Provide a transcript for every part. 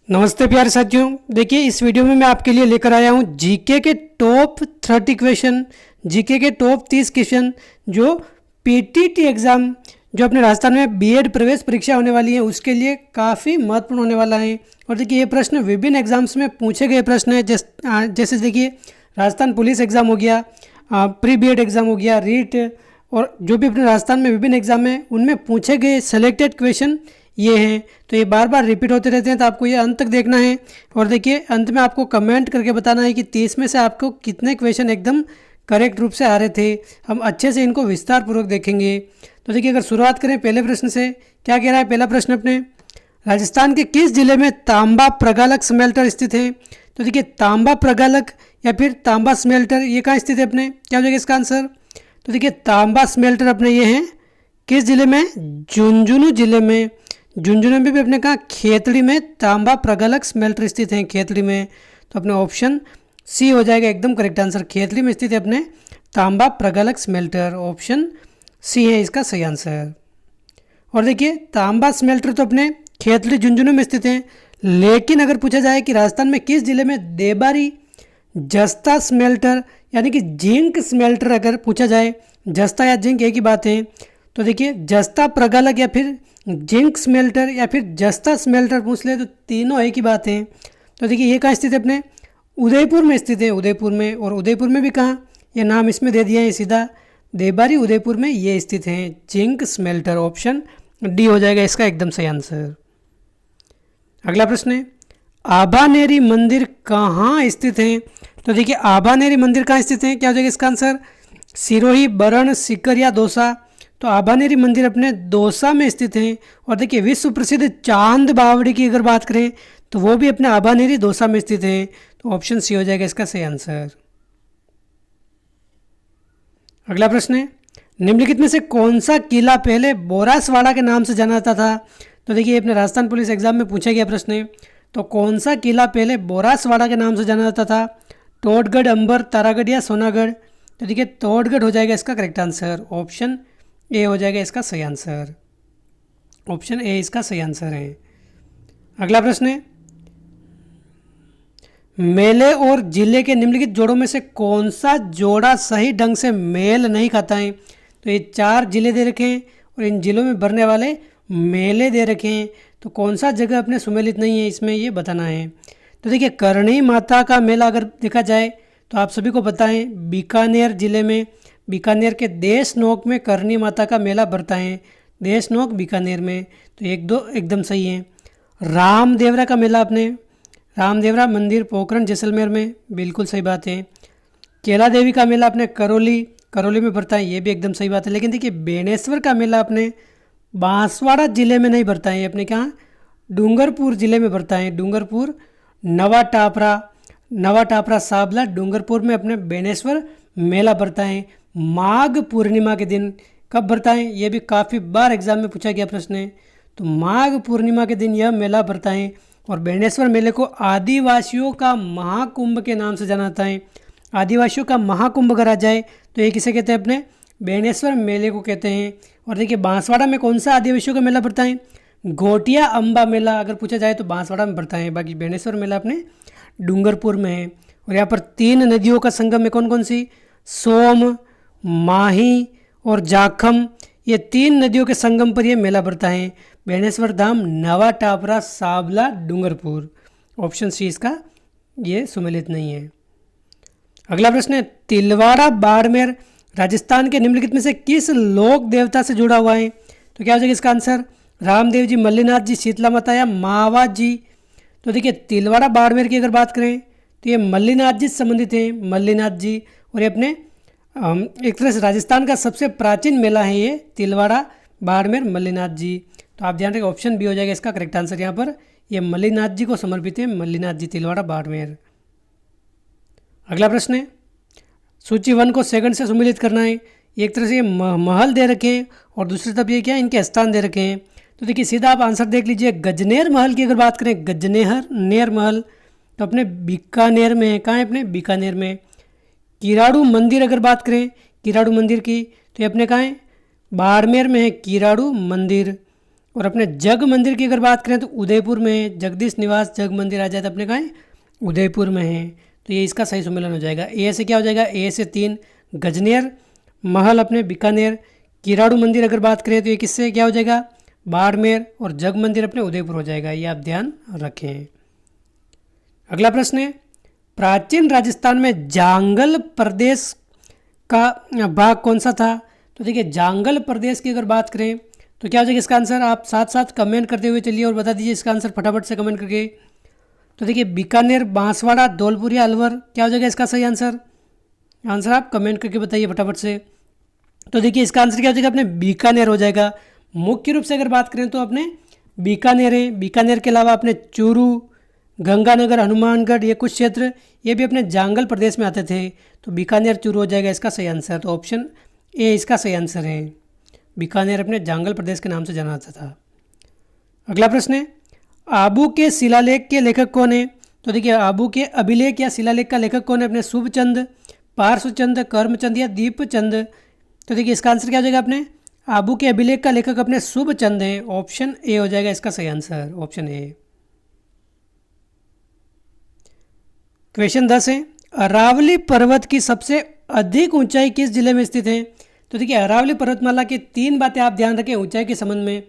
नमस्ते प्यारे साथियों। देखिए इस वीडियो में मैं आपके लिए लेकर आया हूँ जीके के टॉप 30 क्वेश्चन, जीके के टॉप 30 क्वेश्चन जो पीटीटी एग्ज़ाम जो अपने राजस्थान में बीएड प्रवेश परीक्षा होने वाली है उसके लिए काफ़ी महत्वपूर्ण होने वाला है। और देखिए ये प्रश्न विभिन्न एग्जाम्स में पूछे गए प्रश्न है। जैसे देखिए राजस्थान पुलिस एग्ज़ाम हो गया, प्री बीएड एग्ज़ाम हो गया, रीट, और जो भी अपने राजस्थान में विभिन्न एग्जाम हैं उनमें पूछे गए सेलेक्टेड क्वेश्चन ये हैं। तो ये बार बार रिपीट होते रहते हैं, तो आपको ये अंत तक देखना है। और देखिए अंत में आपको कमेंट करके बताना है कि 30 में से आपको कितने क्वेश्चन एकदम करेक्ट रूप से आ रहे थे। हम अच्छे से इनको विस्तार पूर्वक देखेंगे। तो देखिए अगर शुरुआत करें पहले प्रश्न से, क्या कह रहा है पहला प्रश्न अपने, राजस्थान के किस जिले में तांबा प्रगालक स्मेल्टर स्थित है। तो देखिए तांबा प्रगालक या फिर तांबा स्मेल्टर ये कहाँ स्थित है अपने, क्या हो जाएगा इसका आंसर। तो देखिए तांबा स्मेल्टर अपने ये हैं किस जिले में, झुंझुनू जिले में। झुंझुनू में भी अपने कहा खेतड़ी में तांबा प्रगालक स्मेल्टर स्थित हैं, खेतड़ी में। तो अपने ऑप्शन सी हो जाएगा एकदम करेक्ट आंसर। खेतड़ी में स्थित है अपने तांबा प्रगालक स्मेल्टर, ऑप्शन सी है इसका सही आंसर। और देखिए तांबा स्मेल्टर तो अपने खेतड़ी झुंझुनू में स्थित हैं, लेकिन अगर पूछा जाए कि राजस्थान में किस जिले में देबारी जस्ता स्मेल्टर यानी कि जिंक स्मेल्टर अगर पूछा जाए, जस्ता या जिंक एक ही बात है। तो देखिए जस्ता प्रगालक या फिर जिंक स्मेल्टर या फिर जस्ता स्मेल्टर पूछ ले तो तीनों एक ही बात है। तो देखिए ये कहाँ स्थित है अपने, उदयपुर में स्थित है, उदयपुर में। और उदयपुर में भी कहाँ, ये नाम इसमें दे दिया है सीधा, देबारी उदयपुर में ये स्थित हैं जिंक स्मेल्टर, ऑप्शन डी हो जाएगा इसका एकदम सही आंसर। अगला प्रश्न है आभानेरी मंदिर कहाँ स्थित है। तो देखिए आभानेरी मंदिर कहाँ स्थित है, क्या हो जाएगा इसका आंसर, सिरोही, बरण, सीकर या दौसा। तो आभानेरी मंदिर अपने दौसा में स्थित हैं। और देखिए विश्व प्रसिद्ध चांद बावड़ी की अगर बात करें तो वो भी अपने आभानेरी दौसा में स्थित हैं। तो ऑप्शन सी हो जाएगा इसका सही आंसर। अगला प्रश्न है निम्नलिखित में से कौन सा किला पहले बोरासवाड़ा के नाम से जाना जाता था। तो देखिए अपने राजस्थान पुलिस एग्जाम में पूछा गया प्रश्न है। तो कौन सा किला पहले बोरासवाड़ा के नाम से जाना जाता था, टोटगढ़, अंबर, तारागढ़ या सोनागढ़। तो देखिए टोटगढ़ हो जाएगा इसका करेक्ट आंसर, ऑप्शन ए हो जाएगा इसका सही आंसर, ऑप्शन ए इसका सही आंसर है। अगला प्रश्न है मेले और जिले के निम्नलिखित जोड़ों में से कौन सा जोड़ा सही ढंग से मेल नहीं खाता है। तो ये 4 जिले दे रखे हैं और इन जिलों में भरने वाले मेले दे रखे हैं, तो कौन सा जगह अपने सुमेलित नहीं है इसमें ये बताना है। तो देखिए करणी माता का मेला अगर देखा जाए तो आप सभी को पता है बीकानेर जिले में, बीकानेर के देशनोक में करणी माता का मेला भरता है, देशनोक बीकानेर में। तो एक दो एकदम सही है। रामदेवरा का मेला अपने रामदेवरा मंदिर पोखरण जैसलमेर में, बिल्कुल सही बात है। केला देवी का मेला अपने करौली में भरता है, ये भी एकदम सही बात है। लेकिन देखिए बेणेश्वर का मेला अपने बांसवाड़ा जिले में नहीं भरता है, ये अपने कहाँ डूंगरपुर जिले में भरता है। डूंगरपुर, नवा टापरा साबला, डूंगरपुर में अपने बेणेश्वर मेला भरता है। माघ पूर्णिमा के दिन कब भरता है, ये भी काफ़ी बार एग्जाम में पूछा गया प्रश्न है। तो माघ पूर्णिमा के दिन यह मेला भरता है। और बेणेश्वर मेले को आदिवासियों का महाकुंभ के नाम से जाना जाता है। आदिवासियों का महाकुंभ अगर आ जाए तो ये किसे कहते हैं, अपने बेणेश्वर मेले को कहते हैं। और देखिए बांसवाड़ा में कौन सा आदिवासियों का मेला भरता है, घोटिया अम्बा मेला अगर पूछा जाए तो बांसवाड़ा में भरता है। बाकी बेणेश्वर मेला अपने डूंगरपुर में है। और यहाँ पर 3 नदियों का संगम है, कौन कौन सी, सोम, माही और जाखम, ये 3 नदियों के संगम पर यह मेला भरता है। बेणेश्वर धाम, नवा टापरा, साबला, डूंगरपुर, ऑप्शन सी इसका ये सुमेलित नहीं है। अगला प्रश्न है तिलवाड़ा बाड़मेर राजस्थान के निम्नलिखित में से किस लोक देवता से जुड़ा हुआ है। तो क्या हो जाएगा इसका आंसर, रामदेव जी, मल्लीनाथ जी, शीतला माता या मावा जी। तो देखिए तिलवाड़ा बाड़मेर की अगर बात करें तो ये मल्लीनाथ जी से संबंधित हैं, मल्लीनाथ जी। और ये अपने एक तरह से राजस्थान का सबसे प्राचीन मेला है ये तिलवाड़ा बाड़मेर मल्लीनाथ जी। तो आप ध्यान रखें ऑप्शन बी हो जाएगा इसका करेक्ट आंसर। यहाँ पर ये मल्लीनाथ जी को समर्पित है, मल्लीनाथ जी, तिलवाड़ा बाड़मेर। अगला प्रश्न है सूची 1 को सेकंड से सुमेलित करना है। एक तरह से ये महल दे रखे हैं और दूसरी तरफ ये क्या इनके स्थान दे रखे हैं। तो देखिए सीधा आप आंसर देख लीजिए। गजनेर महल की अगर बात करें, गजनेर महल तो अपने बीकानेर में है, कहाँ है अपने बीकानेर में। किराड़ू मंदिर अगर बात करें, किराड़ू मंदिर की, तो ये अपने कहाँ है, बाड़मेर में है किराड़ू मंदिर। और अपने जग मंदिर की अगर बात करें तो उदयपुर में है, जगदीश निवास जग मंदिर आ जाए तो अपने कहाँ है, उदयपुर में है। तो ये इसका सही सम्मेलन हो जाएगा। ए से क्या हो जाएगा, ए से 3 गजनेर महल अपने बीकानेर। किराड़ू मंदिर अगर बात करें तो ये किससे क्या हो जाएगा, बाड़मेर। और जग मंदिर अपने उदयपुर हो जाएगा, ये आप ध्यान रखें। अगला प्रश्न है, प्राचीन राजस्थान में जांगल प्रदेश का भाग कौन सा था। तो देखिए जांगल प्रदेश की अगर बात करें तो क्या हो जाएगा इसका आंसर, आप साथ साथ कमेंट करते हुए चलिए और बता दीजिए इसका आंसर फटाफट से कमेंट करके। तो देखिए बीकानेर, बांसवाड़ा, धौलपुर या अलवर, क्या हो जाएगा इसका सही आंसर। आंसर आप कमेंट करके बताइए फटाफट से। तो देखिए इसका आंसर क्या हो जाएगा, अपने बीकानेर हो जाएगा। मुख्य रूप से अगर बात करें तो अपने बीकानेर है। बीकानेर के अलावा अपने चूरू, गंगानगर, हनुमानगढ़, ये कुछ क्षेत्र ये भी अपने जांगल प्रदेश में आते थे। तो बीकानेर चूरू हो जाएगा इसका सही आंसर। तो ऑप्शन ए इसका सही आंसर है। बीकानेर अपने जांगल प्रदेश के नाम से जाना जाता था। अगला प्रश्न है, आबू के शिलालेख के लेखक कौन है। तो देखिए आबू के अभिलेख या शिलालेख का लेखक कौन है, अपने शुभचंद, पार्श्वचंद, कर्मचंद या दीपचंद। तो देखिए इसका आंसर क्या हो जाएगा, अपने आबू के अभिलेख का लेखक अपने शुभचंद हैं। ऑप्शन ए हो जाएगा इसका सही आंसर, ऑप्शन ए। क्वेश्चन 10 है, अरावली पर्वत की सबसे अधिक ऊंचाई किस जिले में स्थित है। तो देखिए अरावली पर्वतमाला की 3 बातें आप ध्यान रखें ऊंचाई के संबंध में।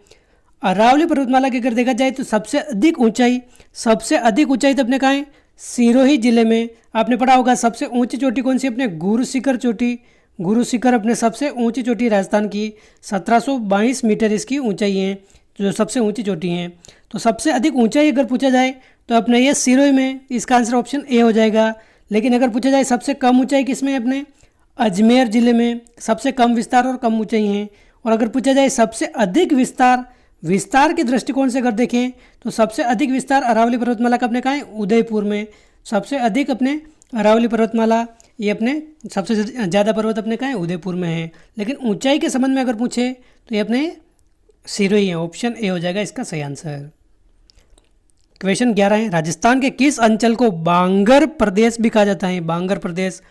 अरावली पर्वतमाला की अगर देखा जाए तो सबसे अधिक ऊंचाई तो अपने कहाँ है, सिरोही जिले में। आपने पढ़ा होगा सबसे ऊंची चोटी कौन सी, अपने गुरु शिखर चोटी। गुरु शिखर अपने सबसे ऊंची चोटी राजस्थान की, 1722 मीटर इसकी ऊंचाई है, जो सबसे ऊंची चोटी है। तो सबसे अधिक ऊंचाई अगर पूछा जाए तो अपने ये सिरोही में, इसका आंसर ऑप्शन ए हो जाएगा। लेकिन अगर पूछा जाए सबसे कम ऊंचाई किसमें है, अपने अजमेर जिले में सबसे कम विस्तार और कम ऊंचाई है। और अगर पूछा जाए सबसे अधिक विस्तार के दृष्टिकोण से अगर देखें तो सबसे अधिक विस्तार अरावली पर्वतमाला का अपने कहाँ है, उदयपुर में। सबसे अधिक अपने अरावली पर्वतमाला ये अपने सबसे ज़्यादा पर्वत अपने कहाँ है, उदयपुर में है। लेकिन ऊंचाई के संबंध में अगर पूछे तो ये अपने सिरोही है। ऑप्शन ए हो जाएगा इसका सही आंसर। क्वेश्चन 11 है, राजस्थान के किस अंचल को बांगर प्रदेश भी कहा जाता है। बांगर प्रदेश,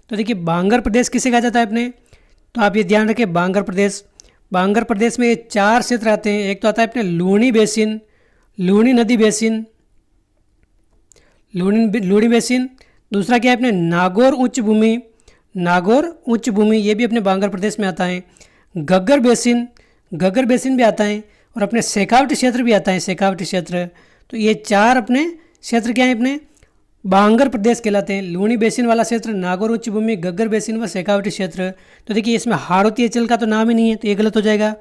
तो देखिए बांगर प्रदेश किसे कहा जाता है अपने, तो आप ये ध्यान रखें बांगर प्रदेश में ये 4 क्षेत्र आते हैं। एक तो आता है अपने लूणी बेसिन, लूणी नदी बेसिन, लूणी बेसिन। दूसरा क्या है अपने नागौर उच्च भूमि, ये भी अपने बांगर प्रदेश में आता है। घग्गर बेसिन भी आता है। और अपने शेखावटी क्षेत्र भी आता है, शेखावटी क्षेत्र। तो ये 4 अपने क्षेत्र क्या है, अपने बांगर प्रदेश कहलाते हैं। लूणी बेसिन वाला क्षेत्र, नागौर उच्च भूमि, घग्गर बेसिन व शेखावटी क्षेत्र। तो देखिए इसमें हाड़ौती अंचल का तो नाम ही नहीं है, तो ये गलत हो जाएगा।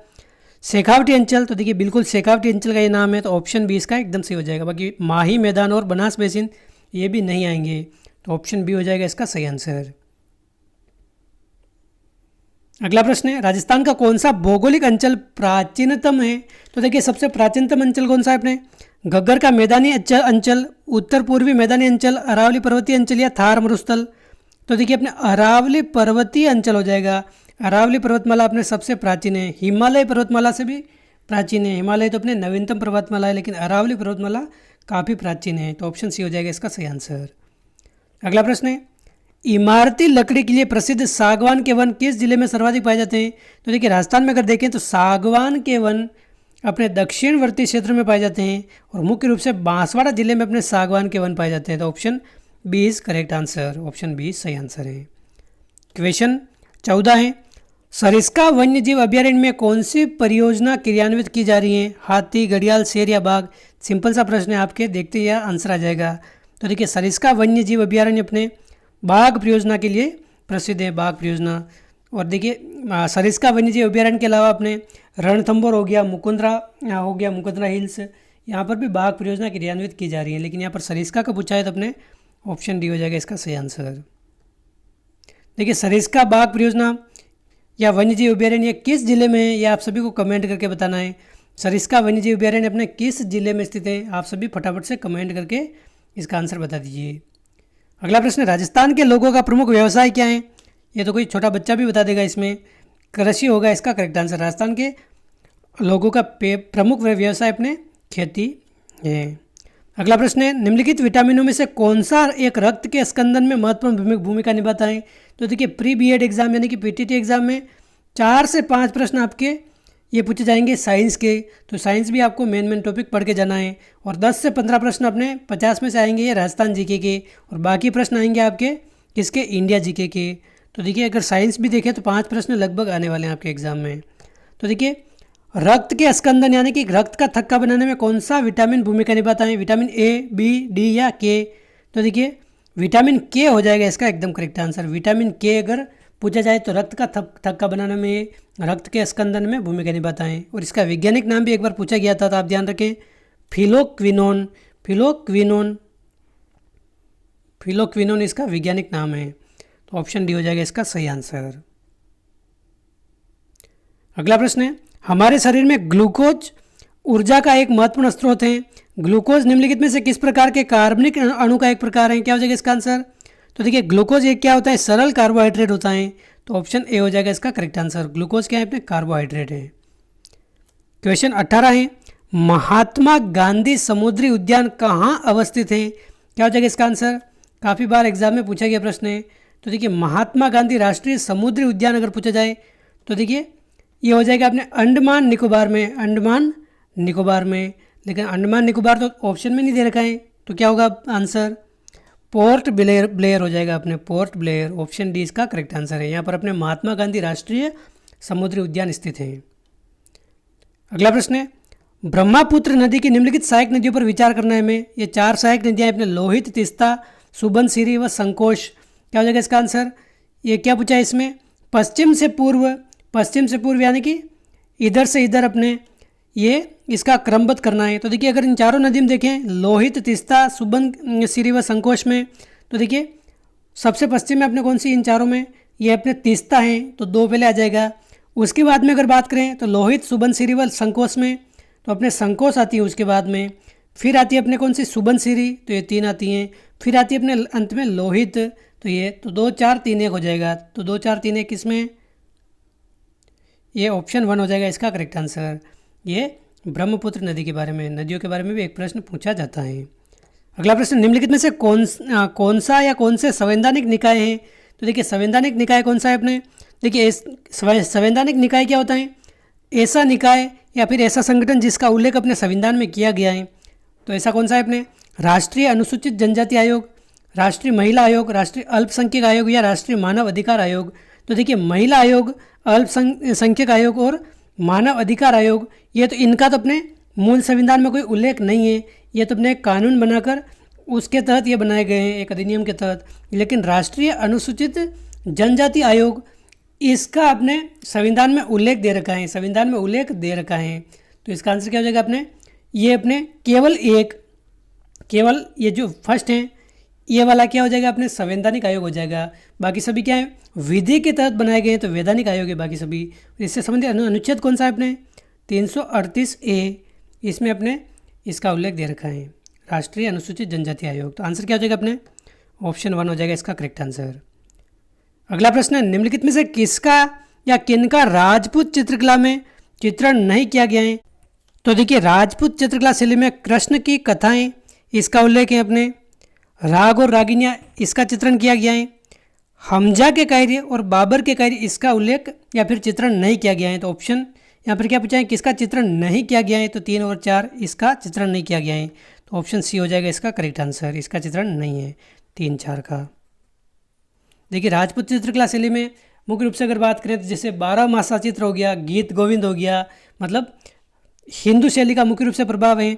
शेखावटी अंचल, तो देखिए बिल्कुल शेखावटी अंचल का ये नाम है, तो ऑप्शन बी इसका एकदम सही हो जाएगा। बाकी माही मैदान और बनास बेसिन ये भी नहीं आएंगे, तो ऑप्शन बी हो जाएगा इसका सही आंसर। अगला प्रश्न है, राजस्थान का कौन सा भौगोलिक अंचल प्राचीनतम है। तो देखिए सबसे प्राचीनतम अंचल कौन सा है, अपने घग्गर का मैदानी अंचल, उत्तर पूर्वी मैदानी अंचल, अरावली पर्वतीय अंचल या थार मरुस्थल। तो देखिए अपने अरावली पर्वतीय अंचल हो जाएगा। अरावली पर्वतमाला अपने सबसे प्राचीन है, हिमालय पर्वतमाला से भी प्राचीन है। हिमालय तो अपने नवीनतम पर्वतमाला है, लेकिन अरावली पर्वतमाला काफ़ी प्राचीन है। तो ऑप्शन सी हो जाएगा इसका सही आंसर। अगला प्रश्न है, इमारती लकड़ी के लिए प्रसिद्ध सागवान के वन किस जिले में सर्वाधिक पाए जाते हैं। तो देखिए राजस्थान में अगर देखें तो सागवान के वन अपने दक्षिणवर्ती क्षेत्र में पाए जाते हैं। और मुख्य रूप से बांसवाड़ा जिले में अपने सागवान के वन पाए जाते हैं। तो option B is correct answer, option B सही आंसर है। क्वेश्चन 14 है, सरिस्का वन्य जीव अभ्यारण्य में कौन सी परियोजना क्रियान्वित की जा रही है। हाथी, घड़ियाल, शेर या बाघ। सिंपल सा प्रश्न है, आपके देखते ही आंसर आ जाएगा। तो देखिए सरिस्का वन्य जीव अभ्यारण्य अपने बाघ परियोजना के लिए प्रसिद्ध है, बाघ परियोजना। और देखिए सरिस्का वन्यजीव अभ्यारण्य के अलावा अपने रणथंभौर हो गया, मुकुंदरा हिल्स, यहाँ पर भी बाघ परियोजना क्रियान्वित की जा रही है। लेकिन यहाँ पर सरिस्का का पूछा है तो अपने ऑप्शन डी हो जाएगा इसका सही आंसर। देखिए सरिस्का बाघ परियोजना या वन्यजीव अभ्यारण्य किस जिले में है, ये आप सभी को कमेंट करके बताना है। सरिस्का वन्यजीव अभ्यारण्य अपने किस जिले में स्थित है, आप सभी फटाफट से कमेंट करके इसका आंसर बता दीजिए। अगला प्रश्न, राजस्थान के लोगों का प्रमुख व्यवसाय क्या है। ये तो कोई छोटा बच्चा भी बता देगा, इसमें कृषि होगा इसका करेक्ट आंसर। राजस्थान के लोगों का प्रमुख व्यवसाय अपने खेती है। अगला प्रश्न है, निम्नलिखित विटामिनों में से कौन सा एक रक्त के स्कंदन में महत्वपूर्ण भूमिका निभाता है। तो देखिए प्री बीएड एग्जाम यानी कि पीटीटी एग्जाम में 4 से 5 प्रश्न आपके ये पूछे जाएंगे साइंस के, तो साइंस भी आपको मेन टॉपिक पढ़ के जाना है। और 10 से 15 प्रश्न अपने 50 में से आएंगे ये राजस्थान जीके के, और बाकी प्रश्न आएंगे आपके किसके, इंडिया जीके के। तो देखिए अगर साइंस भी देखें तो 5 प्रश्न लगभग आने वाले हैं आपके एग्जाम में। तो देखिए रक्त के स्कंदन यानी कि रक्त का थक्का बनाने में कौन सा विटामिन भूमिका निभाता है, विटामिन ए, बी, डी या के। तो देखिए विटामिन के हो जाएगा इसका एकदम करेक्ट आंसर। विटामिन के अगर पूछा जाए तो रक्त का थक्का बनाने में, रक्त के स्कंदन में भूमिका निभाता है। और इसका वैज्ञानिक नाम भी एक बार पूछा गया था, तो आप ध्यान रखें, फिलोक्विनोन। फिलोक्विनोन, फिलोक्विनोन इसका वैज्ञानिक नाम है। तो ऑप्शन डी हो जाएगा इसका सही आंसर। अगला प्रश्न है, हमारे शरीर में ग्लूकोज ऊर्जा का एक महत्वपूर्ण स्रोत है। ग्लूकोज निम्नलिखित में से किस प्रकार के कार्बनिक अणु का एक प्रकार है, क्या हो जाएगा इसका आंसर। तो देखिए ग्लूकोज एक क्या होता है, सरल कार्बोहाइड्रेट होता है। तो ऑप्शन ए हो जाएगा इसका करेक्ट आंसर। ग्लूकोज क्या है अपने, कार्बोहाइड्रेट है। क्वेश्चन 18 है, महात्मा गांधी समुद्री उद्यान कहाँ अवस्थित है, क्या हो जाएगा इसका आंसर। काफ़ी बार एग्जाम में पूछा गया प्रश्न है। तो देखिए महात्मा गांधी राष्ट्रीय समुद्री उद्यान अगर पूछा जाए तो देखिए ये हो जाएगा अपने अंडमान निकोबार में, अंडमान निकोबार में। लेकिन अंडमान निकोबार तो ऑप्शन में नहीं दे रखा है, तो क्या होगा आंसर, पोर्ट ब्लेयर हो जाएगा अपने, पोर्ट ब्लेयर। ऑप्शन डी इसका करेक्ट आंसर है। यहाँ पर अपने महात्मा गांधी राष्ट्रीय समुद्री उद्यान स्थित है। अगला प्रश्न है, ब्रह्मपुत्र नदी की निम्नलिखित सहायक नदियों पर विचार करना है हमें। ये 4 सहायक नदियाँ अपने लोहित, तीस्ता, सुबनसिरी व संकोश। क्या हो जाएगा इसका आंसर। ये क्या पूछा है इसमें, पश्चिम से पूर्व यानी कि इधर से इधर अपने ये इसका क्रमबद्ध करना है। तो देखिए अगर इन चारों नदी में देखें, लोहित, तीस्ता, सुबनसिरी व संकोश में, तो देखिए सबसे पश्चिम में अपने कौन सी इन चारों में, ये अपने तीस्ता है, तो 2 पहले आ जाएगा। उसके बाद में अगर बात करें तो लोहित, सुबनसिरी व संकोश में, तो अपने संकोश आती है उसके बाद में। फिर आती है अपने कौन सी, सुबनसिरी, तो ये 3 आती हैं। फिर आती है अपने अंत में लोहित, तो ये तो 2 4 3 1 हो जाएगा। तो 2 4 3 1 किसमें, ये ऑप्शन 1 हो जाएगा इसका करेक्ट आंसर। ये ब्रह्मपुत्र नदी के बारे में, नदियों के बारे में भी एक प्रश्न पूछा जाता है। अगला प्रश्न, निम्नलिखित में से कौन सा या कौन से संवैधानिक निकाय हैं। तो देखिए संवैधानिक निकाय कौन सा है अपने, देखिए संवैधानिक निकाय क्या होता है, ऐसा निकाय या फिर ऐसा संगठन जिसका उल्लेख अपने संविधान में किया गया है। तो ऐसा कौन सा है अपने, राष्ट्रीय अनुसूचित जनजाति आयोग, राष्ट्रीय महिला आयोग, राष्ट्रीय अल्पसंख्यक आयोग या राष्ट्रीय मानव अधिकार आयोग। तो देखिए महिला आयोग, अल्पसंख्यक आयोग और मानव अधिकार आयोग, ये तो इनका तो अपने मूल संविधान में कोई उल्लेख नहीं है, ये तो अपने कानून बनाकर उसके तहत ये बनाए गए हैं, एक अधिनियम के तहत। लेकिन राष्ट्रीय अनुसूचित जनजाति आयोग, इसका अपने संविधान में उल्लेख दे रखा है, संविधान में उल्लेख दे रखा है। तो इसका आंसर क्या हो जाएगा अपने, ये अपने केवल ये जो फर्स्ट है ये वाला क्या हो जाएगा अपने, संवैधानिक आयोग हो जाएगा। बाकी सभी क्या है, विधि के तहत बनाए गए हैं, तो वैधानिक आयोग है बाकी सभी। इससे संबंधित अनुच्छेद कौन सा है अपने, 338A, इसमें अपने इसका उल्लेख दे रखा है, राष्ट्रीय अनुसूचित जनजाति आयोग। तो आंसर क्या हो जाएगा अपने, ऑप्शन 1 हो जाएगा इसका करेक्ट आंसर। अगला प्रश्न है, निम्नलिखित में से किसका या किनका राजपूत चित्रकला में चित्रण नहीं किया गया है। तो देखिए राजपूत चित्रकला शैली में कृष्ण की कथाएं, इसका उल्लेख है अपने, राग और रागिनियाँ, इसका चित्रण किया गया है। हमजा के कार्य और बाबर के कार्य, इसका उल्लेख या फिर चित्रण नहीं किया गया है। तो ऑप्शन यहाँ पर क्या पूछा है, किसका चित्रण नहीं किया गया है। तो 3 और 4 इसका चित्रण नहीं किया गया है, तो ऑप्शन सी हो जाएगा इसका करेक्ट आंसर। इसका चित्रण नहीं है 3 4 का। देखिए राजपूत चित्रकला शैली में मुख्य रूप से अगर बात करें तो जैसे 12 मासा चित्र हो गया, गीत गोविंद हो गया, मतलब हिंदू शैली का मुख्य रूप से प्रभाव है।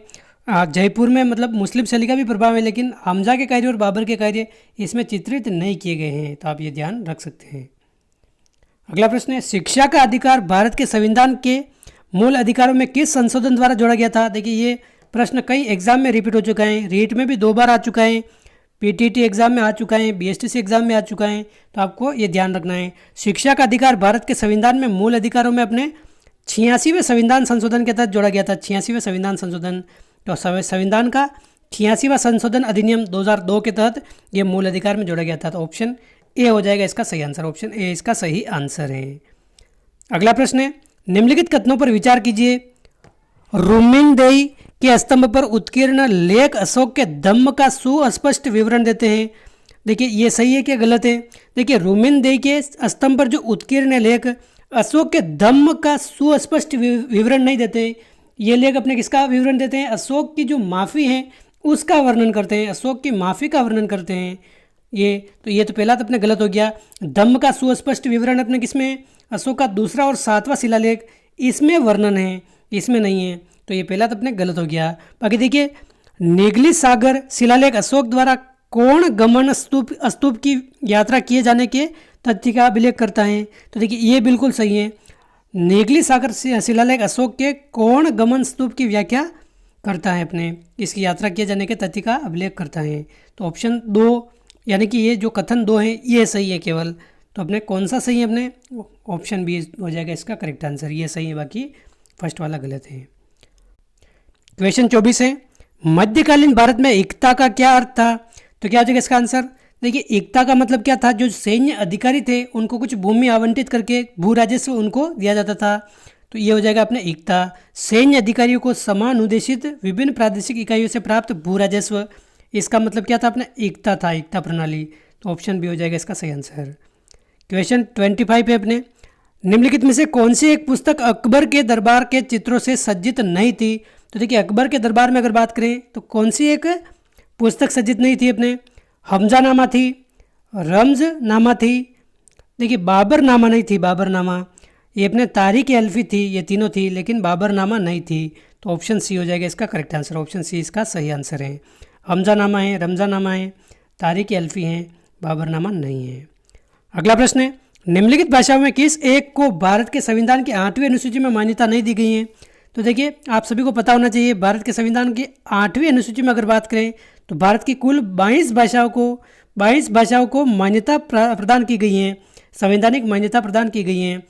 जयपुर में मतलब मुस्लिम शैली का भी प्रभाव है, लेकिन हमजा के कार्य और बाबर के कार्य इसमें चित्रित नहीं किए गए हैं। तो आप ये ध्यान रख सकते हैं। अगला प्रश्न है, शिक्षा का अधिकार भारत के संविधान के मूल अधिकारों में किस संशोधन द्वारा जोड़ा गया था। देखिए ये प्रश्न कई एग्जाम में रिपीट हो चुका है, रीट में भी 2 बार आ चुका है, पीटीटी एग्जाम में आ चुका है, बीएसटीसी एग्जाम में आ चुका है। तो आपको ये ध्यान रखना है, शिक्षा का अधिकार भारत के संविधान में मूल अधिकारों में अपने 86वें संविधान संशोधन के तहत जोड़ा गया था। 86वें संविधान संशोधन, तो संविधान का 86वां संशोधन अधिनियम 2002 के तहत ये मूल अधिकार में जोड़ा गया था। तो ऑप्शन ए हो जाएगा इसका सही आंसर, ऑप्शन ए इसका सही आंसर है। अगला प्रश्न है, निम्नलिखित कथनों पर विचार कीजिए। रुमिनदेई के स्तंभ पर उत्कीर्ण लेख अशोक के धम्म का सुस्पष्ट विवरण देते हैं। देखिए ये सही है क्या गलत है। देखिए रुमिनदेई के स्तंभ पर जो उत्कीर्ण लेख अशोक के धम्म का सुस्पष्ट विवरण नहीं देते। ये लेख अपने किसका विवरण देते हैं? अशोक की जो माफ़ी है उसका वर्णन करते हैं, अशोक की माफ़ी का वर्णन करते हैं। ये तो पहला तो अपने गलत हो गया। धम्म का सुस्पष्ट विवरण अपने किसमें है? अशोक का दूसरा और 7वां शिलालेख, इसमें वर्णन है, इसमें नहीं है। तो ये पहला तो अपने गलत हो गया। बाकी देखिए, नेगली सागर शिलालेख अशोक द्वारा कोण गमन स्तूप की यात्रा किए जाने के तथ्य का अभिलेख करता है। तो देखिए ये बिल्कुल सही है। नेगली सागर शिलालेख अशोक के कोण गमन स्तूप की व्याख्या करता है, अपने इसकी यात्रा किए जाने के तथ्य का अभिलेख करता है। तो ऑप्शन 2 यानी कि ये जो कथन 2 है ये सही है केवल। तो अपने कौन सा सही है? अपने ऑप्शन बी हो जाएगा इसका करेक्ट आंसर, ये सही है, बाकी फर्स्ट वाला गलत है। क्वेश्चन 24 है, मध्यकालीन भारत में एकता का क्या अर्थ था? तो क्या हो जाएगा इसका आंसर? देखिए, एकता का मतलब क्या था? जो सैन्य अधिकारी थे उनको कुछ भूमि आवंटित करके भू राजस्व उनको दिया जाता था। तो ये हो जाएगा अपने एकता। सैन्य अधिकारियों को समानुदेशित विभिन्न प्रादेशिक इकाइयों से प्राप्त भू राजस्व, इसका मतलब क्या था? अपना एकता था, एकता प्रणाली। तो ऑप्शन बी हो जाएगा इसका सही आंसर। क्वेश्चन 25 है अपने, निम्नलिखित में से कौन सी एक पुस्तक अकबर के दरबार के चित्रों से सज्जित नहीं थी? तो देखिए, अकबर के दरबार में अगर बात करें तो कौन सी एक पुस्तक सज्जित नहीं थी? अपने हमजानामा थी, रमजनामा थी, देखिए बाबरनामा नहीं थी, बाबरनामा, ये अपने तारीख अल्फी थी, ये तीनों थी, लेकिन बाबरनामा नहीं थी। तो ऑप्शन सी हो जाएगा इसका करेक्ट आंसर, ऑप्शन सी इसका सही आंसर है। हमजानामा है, रमजानामा है, तारीख अल्फी है, बाबरनामा नहीं है। अगला प्रश्न है, निम्नलिखित भाषाओं में किस एक को भारत के संविधान की 8वीं अनुसूची में मान्यता नहीं दी गई है? तो देखिए, आप सभी को पता होना चाहिए, भारत के संविधान की 8वीं अनुसूची में अगर बात करें तो भारत की कुल 22 भाषाओं को मान्यता प्रदान की गई है, संवैधानिक मान्यता प्रदान की गई है,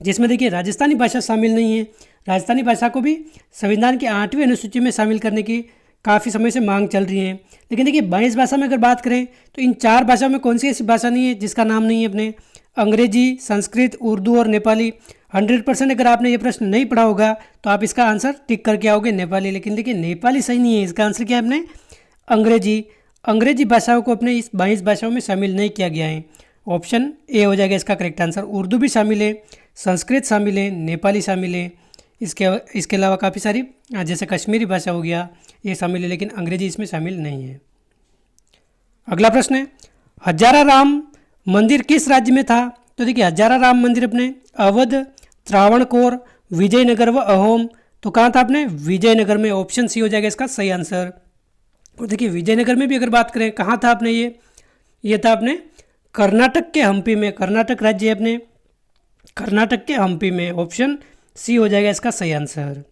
जिसमें देखिए राजस्थानी भाषा शामिल नहीं है। राजस्थानी भाषा को भी संविधान की 8वीं अनुसूची में शामिल करने की काफ़ी समय से मांग चल रही है। लेकिन देखिए, 22 भाषा में अगर बात करें तो इन 4 भाषाओं में कौन सी ऐसी भाषा नहीं है जिसका नाम नहीं है? अपने अंग्रेजी, संस्कृत, उर्दू और नेपाली। 100% अगर आपने ये प्रश्न नहीं पढ़ा होगा तो आप इसका आंसर टिक करके आओगे नेपाली। लेकिन देखिए, नेपाली सही नहीं है, इसका आंसर क्या है? अपने अंग्रेजी भाषाओं को अपने इस 22 भाषाओं में शामिल नहीं किया गया है। ऑप्शन ए हो जाएगा इसका करेक्ट आंसर। उर्दू भी शामिल है, संस्कृत शामिल है, नेपाली शामिल है, इसके अलावा काफ़ी सारी जैसे कश्मीरी भाषा हो गया ये शामिल है, लेकिन अंग्रेजी इसमें शामिल नहीं है। अगला प्रश्न है, हजारा राम मंदिर किस राज्य में था? तो देखिए, हजारा राम मंदिर अपने अवध, त्रावणकोर, विजयनगर व अहोम। तो कहाँ था? अपने विजयनगर में। ऑप्शन सी हो जाएगा इसका सही आंसर। और देखिए, विजयनगर में भी अगर बात करें कहाँ था अपने ये था अपने कर्नाटक के हम्पी में। कर्नाटक राज्य है अपने कर्नाटक के हम्पी में। ऑप्शन सी हो जाएगा इसका सही आंसर।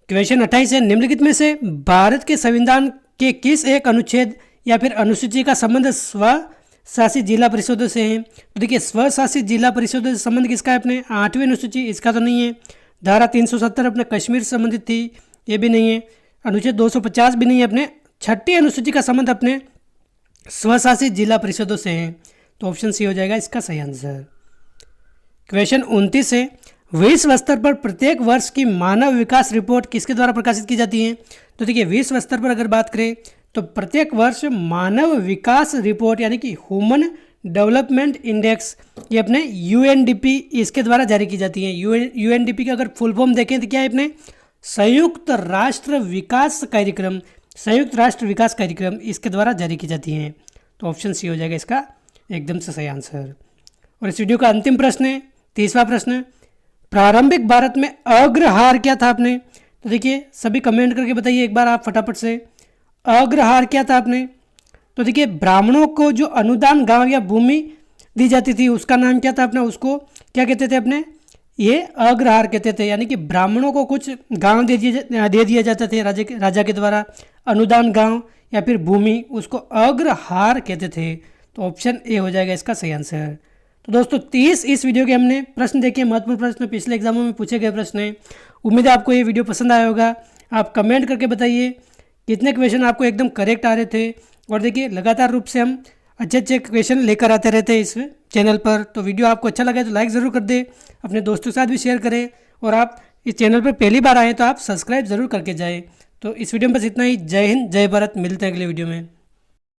क्वेश्चन 28 है, निम्नलिखित में से भारत के संविधान के किस एक अनुच्छेद या फिर अनुसूची का संबंध स्वशासित जिला परिषदों से है? तो देखिए, स्वशासित जिला परिषदों से संबंध किसका है? अपने 8वीं अनुसूची, इसका तो नहीं है। धारा 370 अपने कश्मीर से संबंधित थी, ये भी नहीं है। अनुच्छेद 250 भी नहीं है। अपने 6ठी अनुसूची का संबंध अपने स्वशासित जिला परिषदों से है। तो ऑप्शन सी हो जाएगा इसका सही आंसर। क्वेश्चन 29 है, विश्व स्तर पर प्रत्येक वर्ष की मानव विकास रिपोर्ट किसके द्वारा प्रकाशित की जाती है? तो देखिए, विश्व स्तर पर अगर बात करें तो प्रत्येक वर्ष मानव विकास रिपोर्ट यानी कि ह्यूमन डेवलपमेंट इंडेक्स, ये अपने यूएनडीपी इसके द्वारा जारी की जाती है। यूएनडीपी का अगर फुल फॉर्म देखें तो क्या है? अपने संयुक्त राष्ट्र विकास कार्यक्रम, संयुक्त राष्ट्र विकास कार्यक्रम इसके द्वारा जारी की जाती हैं। तो ऑप्शन सी हो जाएगा इसका एकदम से सही आंसर। और इस वीडियो का अंतिम प्रश्न है, 30वां प्रश्न, प्रारंभिक भारत में अग्रहार क्या था? आपने तो देखिए, सभी कमेंट करके बताइए एक बार आप फटाफट से, अग्रहार क्या था? आपने तो देखिए, ब्राह्मणों को जो अनुदान गांव या भूमि दी जाती थी उसका नाम क्या था? अपना उसको क्या कहते थे? अपने ये अग्रहार कहते थे। यानी कि ब्राह्मणों को कुछ गांव दे दिया जाता थे राजा के द्वारा, अनुदान गांव या फिर भूमि, उसको अग्रहार कहते थे। तो ऑप्शन ए हो जाएगा इसका सही आंसर। तो दोस्तों, 30 इस वीडियो के हमने प्रश्न देखे, महत्वपूर्ण प्रश्न, पिछले एग्जामों में पूछे गए प्रश्न हैं। उम्मीद है आपको ये वीडियो पसंद आया होगा। आप कमेंट करके बताइए कितने क्वेश्चन आपको एकदम करेक्ट आ रहे थे। और देखिए, लगातार रूप से हम अच्छे क्वेश्चन लेकर आते रहते हैं इस चैनल पर। तो वीडियो आपको अच्छा लगा तो लाइक ज़रूर कर दें, अपने दोस्तों के साथ भी शेयर करें, और आप इस चैनल पर पहली बार आए तो आप सब्सक्राइब ज़रूर करके जाएँ। तो इस वीडियो में बस इतना ही। जय हिंद, जय भारत, मिलते हैं अगले वीडियो में।